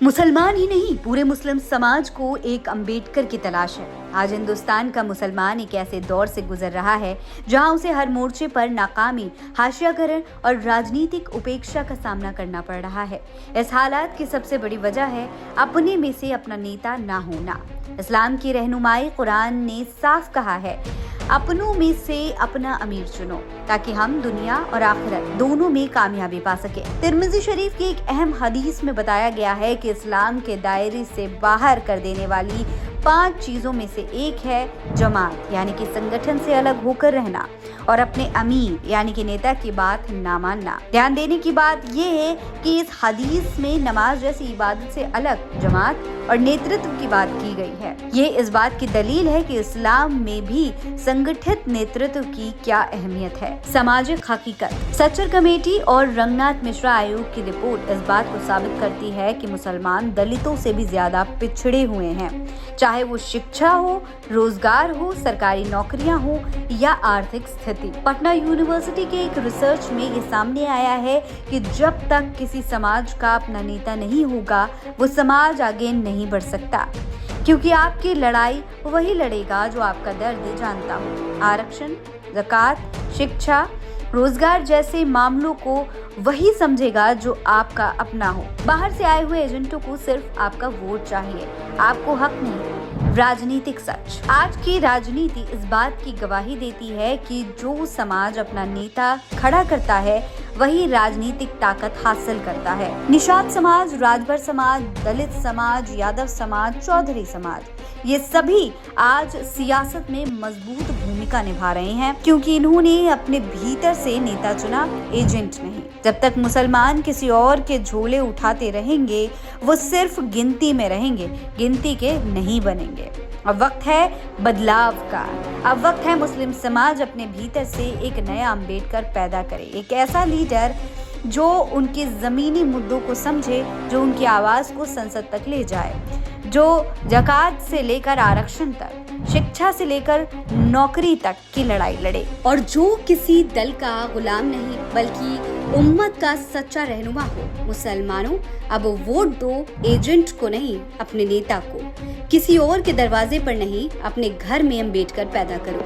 मुसलमान ही नहीं, पूरे मुस्लिम समाज को एक अंबेडकर की तलाश है। आज हिंदुस्तान का मुसलमान एक ऐसे दौर से गुजर रहा है जहां उसे हर मोर्चे पर नाकामी, हाशियाकरण और राजनीतिक उपेक्षा का सामना करना पड़ रहा है। इस हालात की सबसे बड़ी वजह है अपने में से अपना नेता ना होना। इस्लाम की रहनुमाई कुरान ने साफ कहा है, अपनों में से अपना अमीर चुनो ताकि हम दुनिया और आखिरत दोनों में कामयाबी पा सके। तिरमिज़ी शरीफ की एक अहम हदीस में बताया गया है कि इस्लाम के दायरे से बाहर कर देने वाली 5 चीजों में से एक है जमात, यानी कि संगठन से अलग होकर रहना, और अपने अमीर यानी कि नेता की बात ना मानना। ध्यान देने की बात यह है कि इस हदीस में नमाज जैसी इबादत से अलग जमात और नेतृत्व की बात की गई है। ये इस बात की दलील है कि इस्लाम में भी संगठित नेतृत्व की क्या अहमियत है। सामाजिक हकीकत, सच्चर कमेटी और रंगनाथ मिश्रा आयोग की रिपोर्ट इस बात को साबित करती है कि मुसलमान दलितों से भी ज्यादा पिछड़े हुए हैं, चाहे वो शिक्षा हो, रोजगार हो, सरकारी नौकरियां हो या आर्थिक स्थिति। पटना यूनिवर्सिटी के एक रिसर्च में ये सामने आया है कि जब तक किसी समाज का अपना नेता नहीं होगा, वो समाज आगे नहीं बढ़ सकता, क्योंकि आपकी लड़ाई वही लड़ेगा जो आपका दर्द जानता हो। आरक्षण, ज़कात, शिक्षा, रोजगार जैसे मामलों को वही समझेगा जो आपका अपना हो। बाहर से आए हुए एजेंटों को सिर्फ आपका वोट चाहिए, आपको हक नहीं। राजनीतिक सच, आज की राजनीति इस बात की गवाही देती है कि जो समाज अपना नेता खड़ा करता है वही राजनीतिक ताकत हासिल करता है। निषाद समाज, राजभर समाज, दलित समाज, यादव समाज, चौधरी समाज, ये सभी आज सियासत में मजबूत भूमिका निभा रहे हैं, क्योंकि इन्होंने अपने भीतर से नेता चुना, एजेंट नहीं। जब तक मुसलमान किसी और के झोले उठाते रहेंगे, वो सिर्फ गिनती में रहेंगे, गिनती के नहीं बनेंगे। अब वक्त है बदलाव का। अब वक्त है मुस्लिम समाज अपने भीतर से एक नया अंबेडकर पैदा करे, एक ऐसा लीडर जो उनके जमीनी मुद्दों को समझे, जो उनकी आवाज को संसद तक ले जाए, जो ज़कात से लेकर आरक्षण तक, शिक्षा से लेकर नौकरी तक की लड़ाई लड़े, और जो किसी दल का गुलाम नहीं बल्कि उम्मत का सच्चा रहनुमा हो। मुसलमानों, अब वोट दो एजेंट को नहीं, अपने नेता को। किसी और के दरवाजे पर नहीं, अपने घर में अंबेडकर पैदा करो।